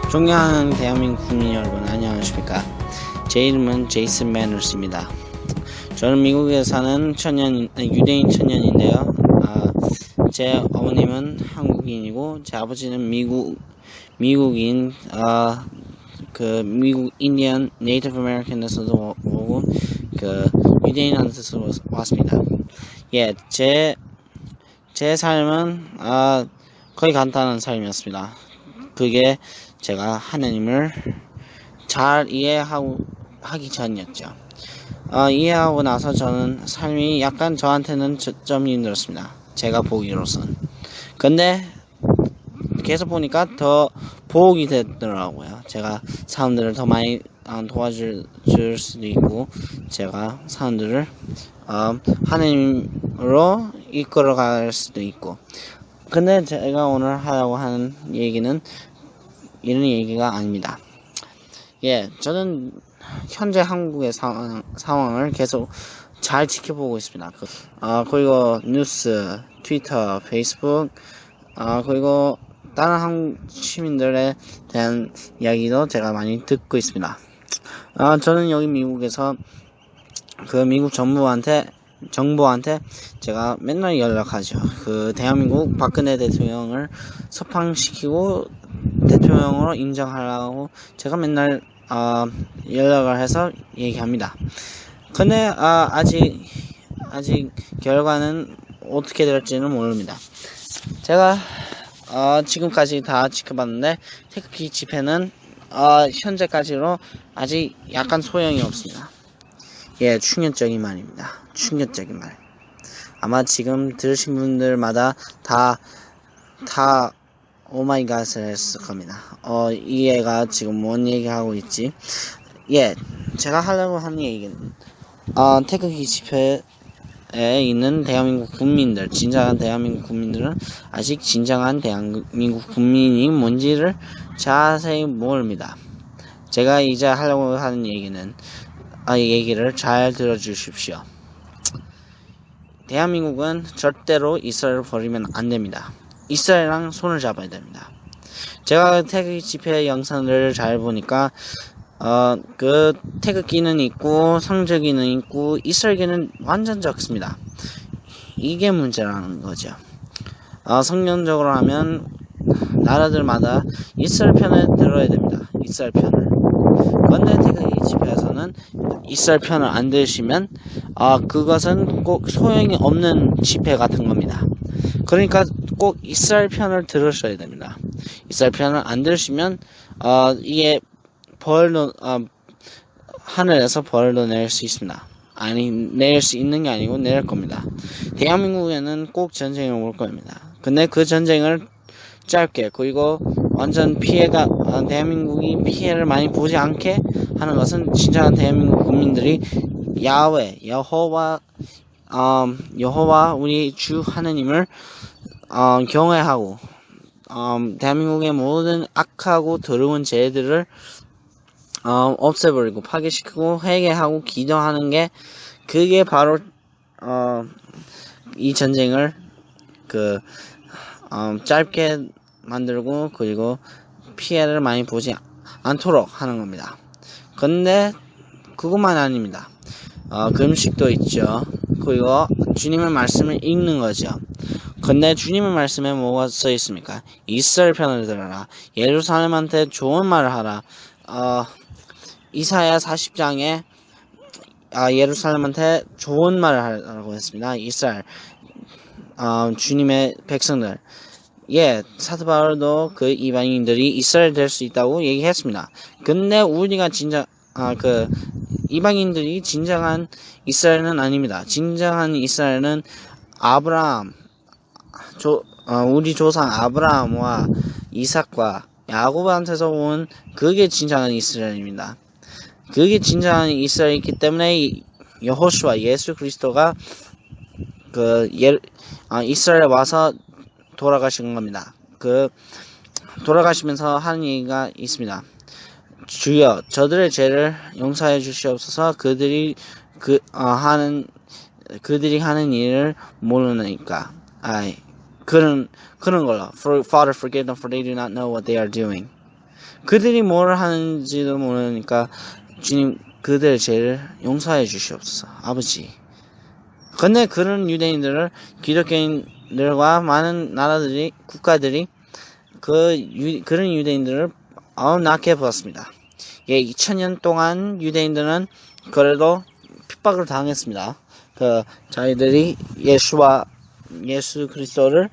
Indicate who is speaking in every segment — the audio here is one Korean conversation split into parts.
Speaker 1: 존경하는 대한민국 국민 여러분, 안녕하십니까. 제 이름은 제이슨 매너스입니다. 저는 미국에 사는 유대인 청년인데요. 제 어머님은 한국인이고 제 아버지는 미국인 미국 인디언 네이티브 아메리칸에서도 오고 유대인한테서 왔습니다. 제 삶은 거의 간단한 삶이었습니다. 그게 제가 하나님을 잘 하기 전이었죠. 이해하고 나서 저는 삶이 약간 저한테는 좀 힘들었습니다. 제가 보기로선. 근데 계속 보니까 더 보복이 되더라고요. 제가 사람들을 더 많이 도와줄 수도 있고, 제가 사람들을 하나님으로 이끌어갈 수도 있고. 근데 제가 오늘 하려고 하는 얘기는 이런 얘기가 아닙니다. 저는 현재 한국의 상황을 계속 잘 지켜보고 있습니다. 그리고 뉴스, 트위터, 페이스북, 그리고 다른 한국 시민들에 대한 이야기도 제가 많이 듣고 있습니다. 저는 여기 미국에서 미국 정부한테 제가 맨날 연락하죠. 대한민국 박근혜 대통령을 석방시키고 대통령으로 인정하려고 제가 맨날 연락을 해서 얘기합니다. 근데 아직 결과는 어떻게 될지는 모릅니다. 제가 지금까지 다 지켜봤는데 태극기 집회는 현재까지로 아직 약간 소용이 없습니다. 충격적인 말입니다. 충격적인 말. 아마 지금 들으신 분들마다 다 오마이갓을 했을 겁니다. 이 애가 지금 뭔 얘기하고 있지? 제가 하려고 하는 얘기는 태극기 집회에 있는 대한민국 국민들, 진정한 대한민국 국민들은 아직 진정한 대한민국 국민이 뭔지를 자세히 모릅니다. 제가 이제 하려고 하는 얘기를 잘 들어주십시오. 대한민국은 절대로 이스라엘을 버리면 안 됩니다. 이스라엘랑 손을 잡아야 됩니다. 제가 태극기 집회 영상들을 잘 보니까 태극기는 있고 성적기는 있고 이스라엘기는 완전 적습니다. 이게 문제라는 거죠. 성경적으로 하면 나라들마다 이스라엘 편을 들어야 됩니다. 이스라엘 편을. 그런데 태극기 집회에서는 이스라엘 편을 안 들으시면 그것은 꼭 소용이 없는 집회 같은 겁니다. 그러니까 꼭 이스라엘 편을 들으셔야 됩니다. 이스라엘 편을 안 들으시면 이게 하늘에서 벌도 낼 수 있습니다. 낼 수 있는 게 아니고 내릴 겁니다. 대한민국에는 꼭 전쟁이 올 겁니다. 근데 그 전쟁을 짧게, 그리고 완전 대한민국이 피해를 많이 보지 않게 하는 것은 진정한 대한민국 국민들이 여호와 우리 주 하나님을 경외하고 대한민국의 모든 악하고 더러운 죄들을 없애버리고 파괴시키고 회개하고 기도하는 게 그게 바로 이 전쟁을 짧게 만들고 그리고 피해를 많이 보지 않도록 하는 겁니다. 근데 그것만 아닙니다. 금식도 있죠. 그리고 주님의 말씀을 읽는 거죠. 근데 주님의 말씀에 뭐가 써 있습니까? 이스라엘 편을 들어라. 예루살렘한테 좋은 말을 하라. 이사야 40장에 예루살렘한테 좋은 말을 하라고 했습니다. 이스라엘 주님의 백성들. 사도 바울도 그 이방인들이 이스라엘 될 수 있다고 얘기했습니다. 근데 우리가 진짜 이방인들이 진정한 이스라엘은 아닙니다. 진정한 이스라엘은 우리 조상 아브라함과 이삭과 야곱한테서 온 그게 진정한 이스라엘입니다. 그게 진정한 이스라엘이기 때문에 여호수아 예수 그리스도가 이스라엘에 와서 돌아가신 겁니다. 돌아가시면서 하는 얘기가 있습니다. 주여 저들의 죄를 용서해 주시옵소서. 그들이 하는 일을 모르니까. 그런 걸로. Father, forgive them for they do not know what they are doing. 그들이 뭘 하는지도 모르니까 주님 그들의 죄를 용서해 주시옵소서. 아버지. 근데 그런 유대인들을 기독교인들과 많은 나라들이 국가들이 그런 유대인들을 낳게 보았습니다. 예, 2000년 동안 유대인들은 그래도 핍박을 당했습니다. 자기들이 예수 그리스도를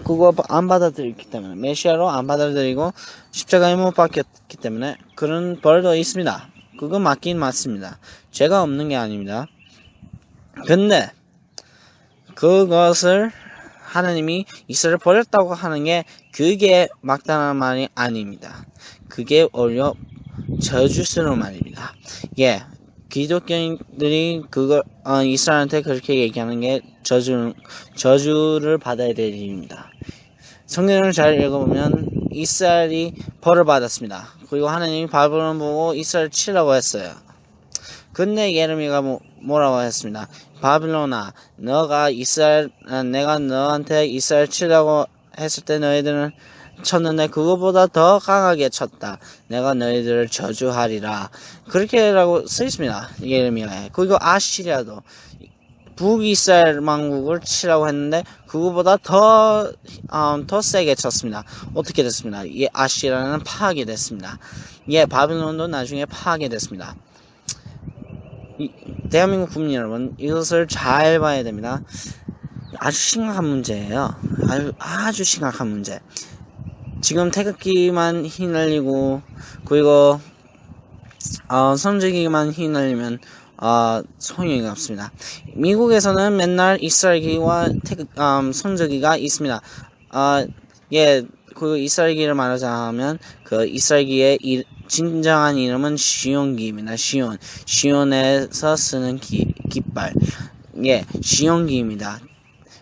Speaker 1: 그거 안 받아들였기 때문에, 메시아로 안 받아들이고 십자가에 못 박혔기 때문에 그런 벌도 있습니다. 그거 맞긴 맞습니다. 죄가 없는 게 아닙니다. 근데 그것을 하나님이 이스라엘을 버렸다고 하는 게 그게 막다른 말이 아닙니다. 그게 오히려 저주스러운 말입니다. 예, 기독교인들이 그걸 이스라엘한테 그렇게 얘기하는 게 저주를 받아야 될 일입니다. 성경을 잘 읽어보면 이스라엘이 벌을 받았습니다. 그리고 하나님이 바벨론 보고 이스라엘 치라고 했어요. 근데 예레미야가 뭐라고 했습니다. 바빌론아, 내가 너한테 이스라엘 치라고 했을 때 너희들은 쳤는데 그거보다 더 강하게 쳤다. 내가 너희들을 저주하리라. 그렇게라고 쓰있습니다. 예레미야에. 그리고 아시리아도 북이스라엘 왕국을 치라고 했는데 그거보다 더 세게 쳤습니다. 어떻게 됐습니다. 이 아시리아는 파괴됐습니다. 예, 바빌론도 나중에 파괴됐습니다. 대한민국 국민 여러분, 이것을 잘 봐야 됩니다. 아주 심각한 문제예요. 아주 심각한 문제. 지금 태극기만 휘날리고 그리고 성적기만 휘날리면 소용이 없습니다. 미국에서는 맨날 이스라엘기와 성적기가 있습니다. 예, 그 이스라엘기를 말하자면 그 이스라엘기의 진정한 이름은 시온기입니다. 시온에서 쓰는 깃발. 예, 시온기입니다.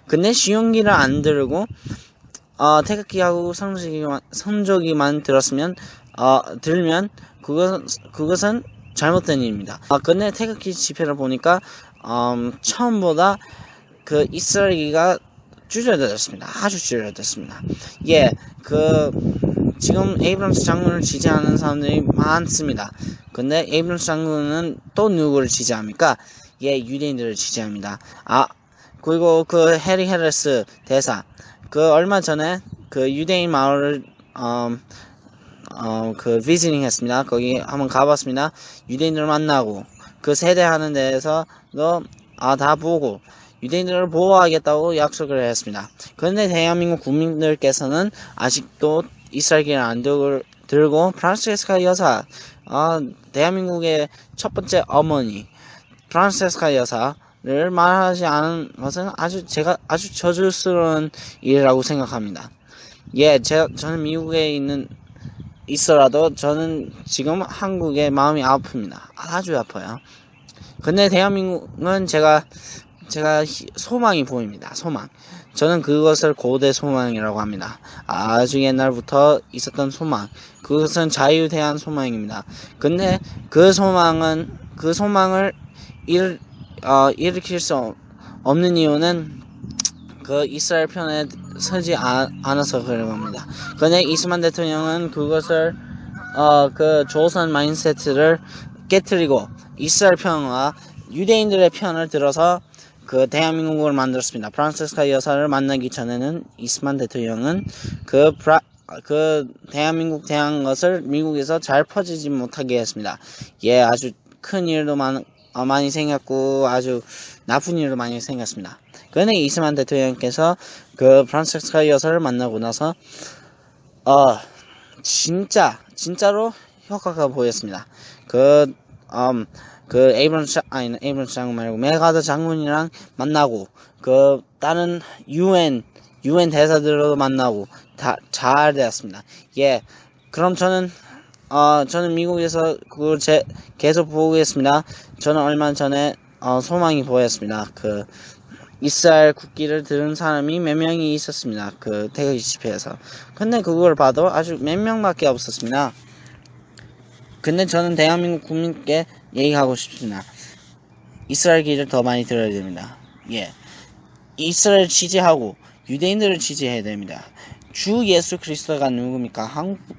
Speaker 1: 근데 시온기를 안 들고 태극기하고 성조기만 들면 그것은 잘못된 일입니다. 근데 태극기 집회를 보니까 처음보다 그 이스라엘기가 줄여졌습니다. 아주 줄여졌습니다. 예, 지금 에이브럼스 장군을 지지하는 사람들이 많습니다. 근데 에이브럼스 장군은 또 누구를 지지합니까? 예, 유대인들을 지지합니다. 그리고 그 해리 헤레스 대사, 얼마 전에 유대인 마을을 비즈닝 했습니다. 거기 한번 가봤습니다. 유대인들을 만나고 세대하는 데에서도 다 보고 유대인들을 보호하겠다고 약속을 했습니다. 그런데 대한민국 국민들께서는 아직도 이스라엘기를 안 들고 프란체스카 여사, 대한민국의 첫 번째 어머니 프란체스카 여사를 말하지 않은 것은 제가 아주 저주스러운 일이라고 생각합니다. 예, 저는 미국에 있어라도 저는 지금 한국에 마음이 아픕니다. 아주 아파요. 근데 대한민국은 제가 소망이 보입니다. 소망. 저는 그것을 고대 소망이라고 합니다. 아주 옛날부터 있었던 소망. 그것은 자유에 대한 소망입니다. 근데 그 소망을 일으킬 수 없는 이유는 이스라엘 편에 서지 않아서 그런 겁니다. 근데 이스만 대통령은 그것을 조선 마인드세트를 깨트리고 이스라엘 편과 유대인들의 편을 들어서 대한민국을 만들었습니다. 프란체스카 여사를 만나기 전에는 이스만 대통령은 대한민국 대한 것을 미국에서 잘 퍼지지 못하게 했습니다. 예, 아주 큰 일도 많이 생겼고 아주 나쁜 일도 많이 생겼습니다. 그런데 이스만 대통령께서 프란체스카 여사를 만나고 나서 진짜로 효과가 보였습니다. 에이브런스 장군 말고 메가더 장군이랑 만나고 다른 UN 대사들도 만나고 다 잘 되었습니다. 예, 그럼 저는 미국에서 그걸 계속 보고 있습니다. 저는 얼마 전에 소망이 보였습니다. 이스라엘 국기를 들은 사람이 몇 명이 있었습니다. 태극기 집회에서. 근데 그걸 봐도 아주 몇 명밖에 없었습니다. 근데 저는 대한민국 국민께 얘기하고 싶습니다. 이스라엘기를 더 많이 들어야 됩니다. 예, 이스라엘 지지하고 유대인들을 지지해야 됩니다. 주 예수 그리스도가 누굽니까?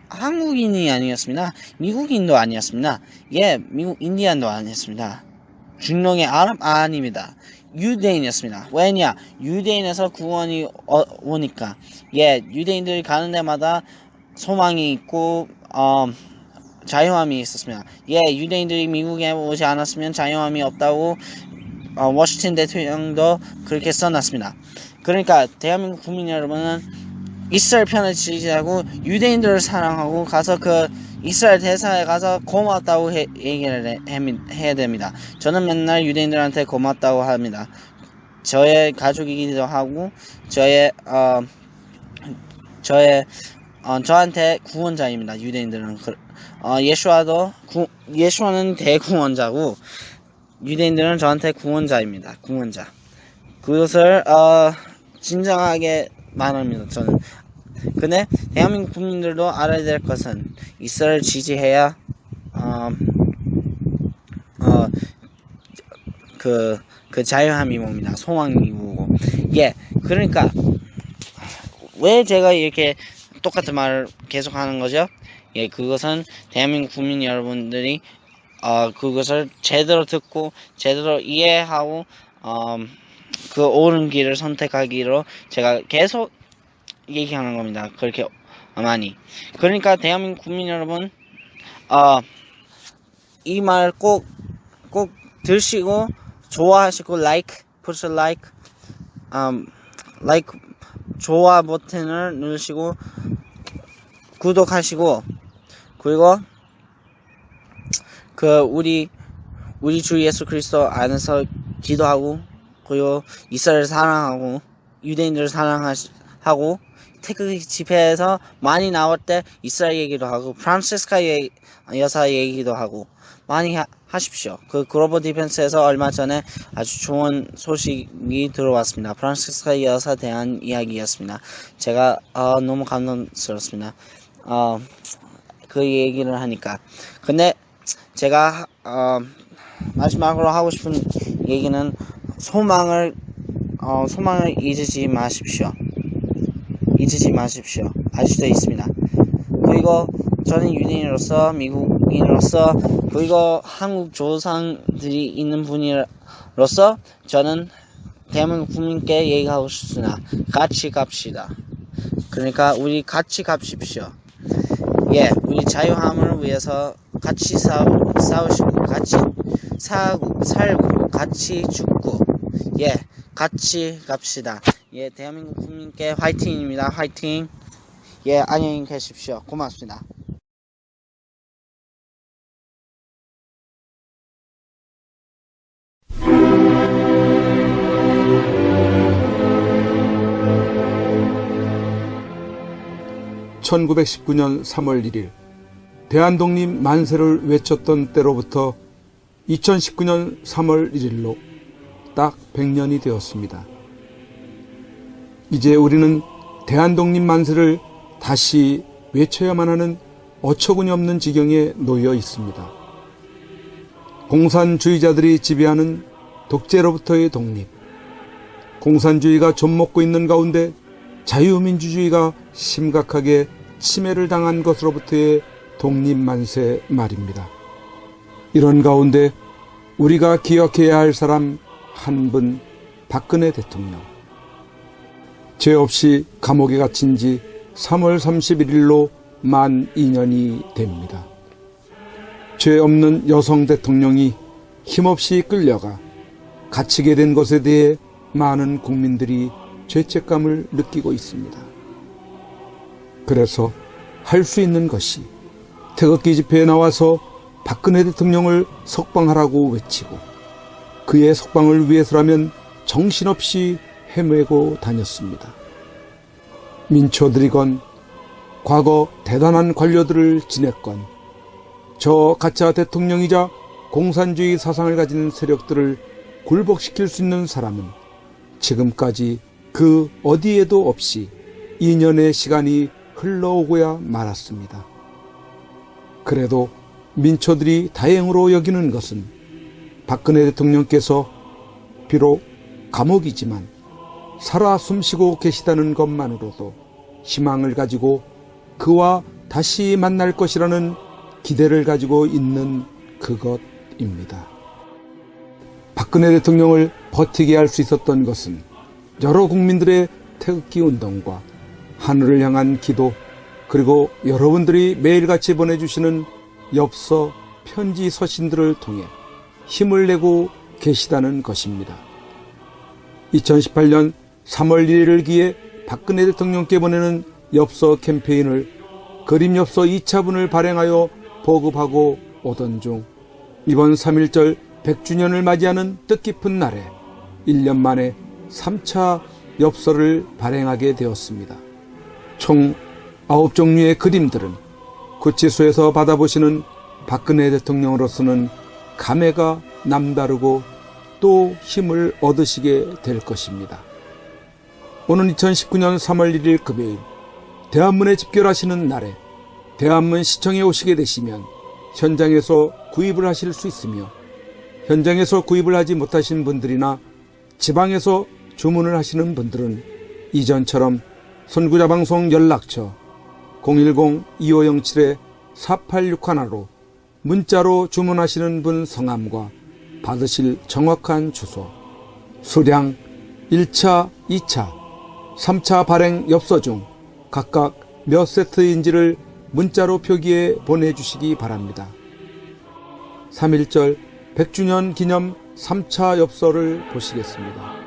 Speaker 1: 한국인이 아니었습니다. 미국인도 아니었습니다. 예, 미국 인디안도 아니었습니다. 중동의 아랍 아닙니다. 유대인이었습니다. 왜냐? 유대인에서 구원이 오니까. 예, 유대인들이 가는 데마다 소망이 있고 자유함이 있었습니다. 예, 유대인들이 미국에 오지 않았으면 자유함이 없다고 워싱턴 대통령도 그렇게 써놨습니다. 그러니까 대한민국 국민 여러분은 이스라엘 편을 지지하고 유대인들을 사랑하고 가서 그 이스라엘 대사에 가서 고맙다고 얘기를 해야 됩니다. 저는 맨날 유대인들한테 고맙다고 합니다. 저의 가족이기도 하고 저한테 구원자입니다. 유대인들은 예수와는 대구원자고 유대인들은 저한테 구원자입니다. 구원자. 그것을 진정하게 말합니다. 저는. 근데 대한민국 국민들도 알아야 될 것은 이스라엘 지지해야 그 자유함이 옵니다. 소망이 오고. 예, 그러니까 왜 제가 이렇게 똑같은 말을 계속 하는 거죠? 예, 그것은 대한민국 국민 여러분들이 그것을 제대로 듣고 제대로 이해하고 그 옳은 길을 선택하기로 제가 계속 얘기하는 겁니다. 그렇게 많이. 그러니까 대한민국 국민 여러분 이 말 꼭 들으시고 좋아하시고 push like 좋아 버튼을 누르시고 구독하시고 그리고 우리 주 예수 그리스도 안에서 기도하고 그리고 이스라엘을 사랑하고 유대인들을 사랑하고 태극기 집회에서 많이 나올 때 이스라엘 얘기도 하고 프란시스카 여사 얘기도 하고 많이 하십시오. 그 글로벌 디펜스에서 얼마 전에 아주 좋은 소식이 들어왔습니다. 프란시스카 여사 대한 이야기였습니다. 제가 너무 감동스럽습니다. 그 얘기를 하니까. 근데 제가 마지막으로 하고 싶은 얘기는 소망을 잊지 마십시오. 알 수도 있습니다. 그리고 저는 유대인으로서 미국인으로서 그리고 한국 조상들이 있는 분으로서 저는 대한민국 국민께 얘기하고 싶으나 같이 갑시다. 그러니까 우리 같이 갑십시오. 예, 우리 자유함을 위해서 같이 싸우시고 같이 살고 같이 죽고 예, 같이 갑시다. 예, 대한민국 국민께 화이팅입니다. 화이팅. 예, 안녕히 계십시오. 고맙습니다.
Speaker 2: (1919년 3월 1일) 대한독립 만세를 외쳤던 때로부터 2019년 3월 1일로 딱 100년이 되었습니다. 이제 우리는 대한독립 만세를 다시 외쳐야만 하는 어처구니 없는 지경에 놓여 있습니다. 공산주의자들이 지배하는 독재로부터의 독립, 공산주의가 좀먹고 있는 가운데 자유민주주의가 심각하게 침해를 당한 것으로부터의 독립만세 말입니다. 이런 가운데 우리가 기억해야 할 사람 한 분, 박근혜 대통령. 죄 없이 감옥에 갇힌 지 3월 31일로 만 2년이 됩니다. 죄 없는 여성 대통령이 힘없이 끌려가 갇히게 된 것에 대해 많은 국민들이 죄책감을 느끼고 있습니다. 그래서 할 수 있는 것이 태극기 집회에 나와서 박근혜 대통령을 석방하라고 외치고 그의 석방을 위해서라면 정신없이 헤매고 다녔습니다. 민초들이건 과거 대단한 관료들을 지냈건 저 가짜 대통령이자 공산주의 사상을 가진 세력들을 굴복시킬 수 있는 사람은 지금까지 그 어디에도 없이 2년의 시간이 흘러오고야 말았습니다. 그래도 민초들이 다행으로 여기는 것은 박근혜 대통령께서 비록 감옥이지만 살아 숨쉬고 계시다는 것만으로도 희망을 가지고 그와 다시 만날 것이라는 기대를 가지고 있는 그것입니다. 박근혜 대통령을 버티게 할 수 있었던 것은 여러 국민들의 태극기 운동과 하늘을 향한 기도, 그리고 여러분들이 매일같이 보내주시는 엽서, 편지, 서신들을 통해 힘을 내고 계시다는 것입니다. 2018년 3월 1일을 기해 박근혜 대통령께 보내는 엽서 캠페인을 그림 엽서 2차분을 발행하여 보급하고 오던 중 이번 3.1절 100주년을 맞이하는 뜻깊은 날에 1년 만에 3차 엽서를 발행하게 되었습니다. 총 9종류의 그림들은 구치소에서 받아보시는 박근혜 대통령으로서는 감회가 남다르고 또 힘을 얻으시게 될 것입니다. 오는 2019년 3월 1일 금요일 대한문에 집결하시는 날에 대한문 시청에 오시게 되시면 현장에서 구입을 하실 수 있으며, 현장에서 구입을 하지 못하신 분들이나 지방에서 주문을 하시는 분들은 이전처럼 선구자방송 연락처 010-2507-4861로 문자로 주문하시는 분 성함과 받으실 정확한 주소, 수량 1차, 2차, 3차 발행 엽서 중 각각 몇 세트인지를 문자로 표기해 보내주시기 바랍니다. 3.1절 100주년 기념 3차 엽서를 보시겠습니다.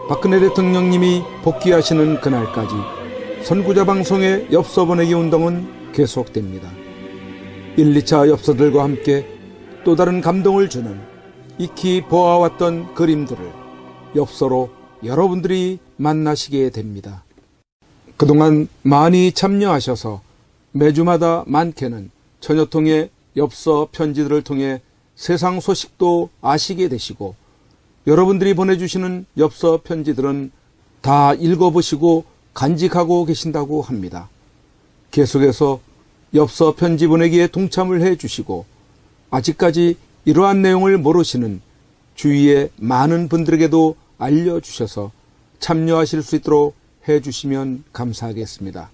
Speaker 2: 박근혜 대통령님이 복귀하시는 그날까지 선구자 방송의 엽서 보내기 운동은 계속됩니다. 1, 2차 엽서들과 함께 또 다른 감동을 주는 익히 보아왔던 그림들을 엽서로 여러분들이 만나시게 됩니다. 그동안 많이 참여하셔서 매주마다 많게는 천여 통의 엽서 편지들을 통해 세상 소식도 아시게 되시고, 여러분들이 보내주시는 엽서 편지들은 다 읽어보시고 간직하고 계신다고 합니다. 계속해서 엽서 편지 보내기에 동참을 해주시고, 아직까지 이러한 내용을 모르시는 주위의 많은 분들에게도 알려주셔서 참여하실 수 있도록 해주시면 감사하겠습니다.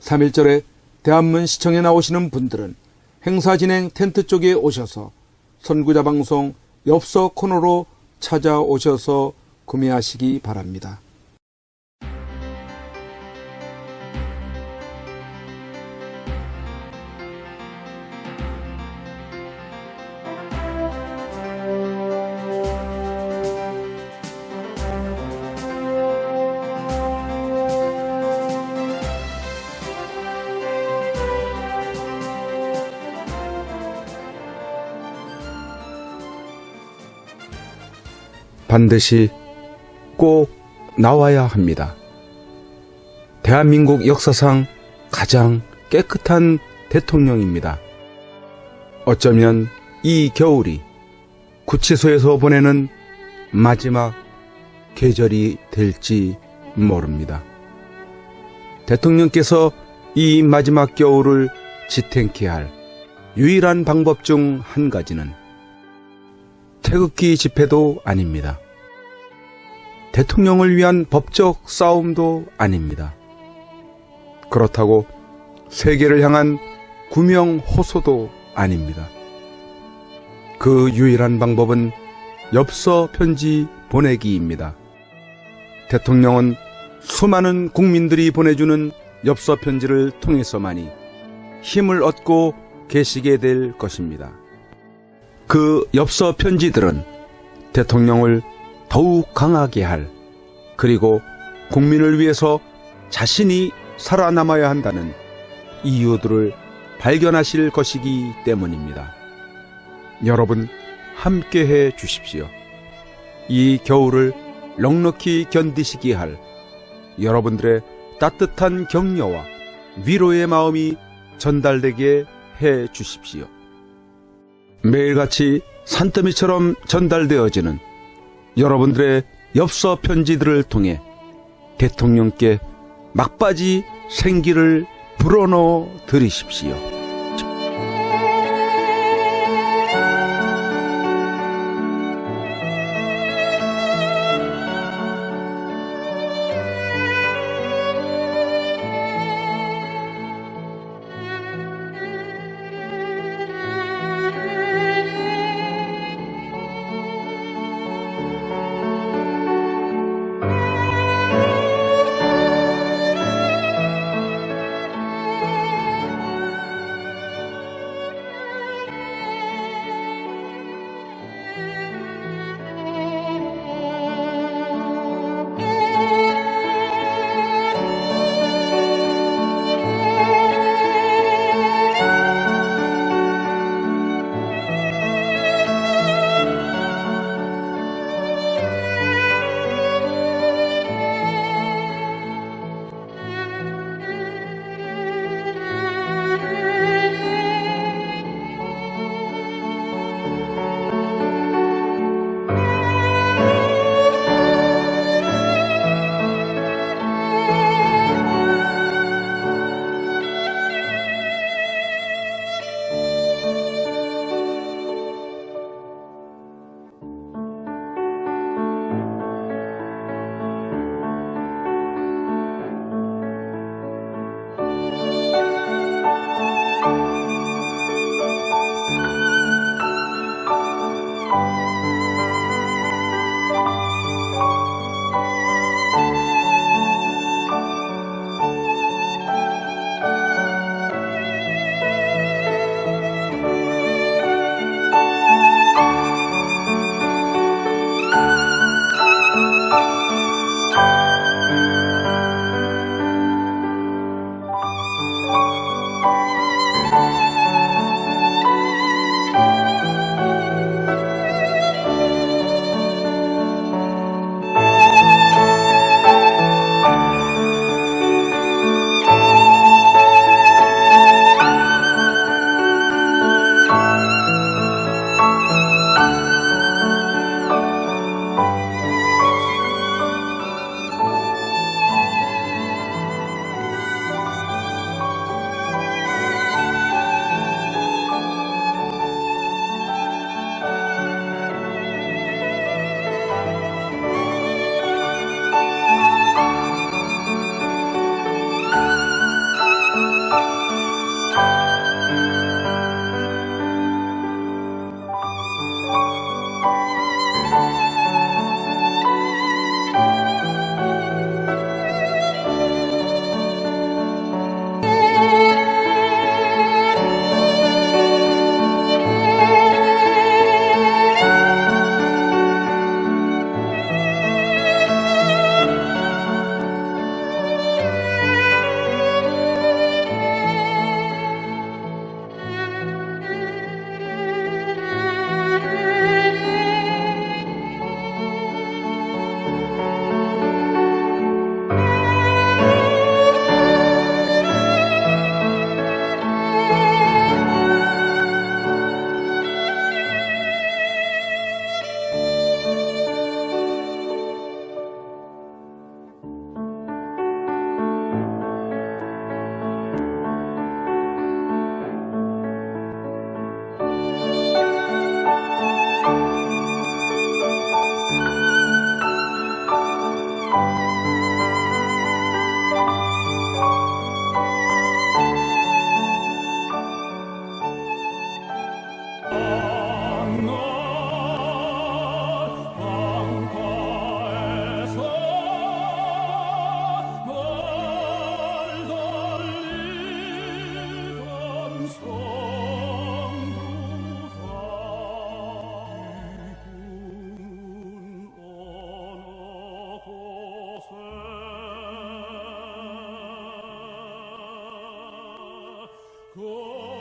Speaker 2: 3.1절에 대한문 시청에 나오시는 분들은 행사 진행 텐트 쪽에 오셔서 선구자 방송 엽서 코너로 찾아오셔서 구매하시기 바랍니다. 반드시 꼭 나와야 합니다. 대한민국 역사상 가장 깨끗한 대통령입니다. 어쩌면 이 겨울이 구치소에서 보내는 마지막 계절이 될지 모릅니다. 대통령께서 이 마지막 겨울을 지탱케 할 유일한 방법 중 한 가지는 태극기 집회도 아닙니다. 대통령을 위한 법적 싸움도 아닙니다. 그렇다고 세계를 향한 구명 호소도 아닙니다. 그 유일한 방법은 엽서 편지 보내기입니다. 대통령은 수많은 국민들이 보내주는 엽서 편지를 통해서만이 힘을 얻고 계시게 될 것입니다. 그 엽서 편지들은 대통령을 더욱 강하게 할, 그리고 국민을 위해서 자신이 살아남아야 한다는 이유들을 발견하실 것이기 때문입니다. 여러분, 함께해 주십시오. 이 겨울을 넉넉히 견디시게 할 여러분들의 따뜻한 격려와 위로의 마음이 전달되게 해 주십시오. 매일같이 산더미처럼 전달되어지는 여러분들의 엽서 편지들을 통해 대통령께 막바지 생기를 불어넣어 드리십시오.
Speaker 3: 주시고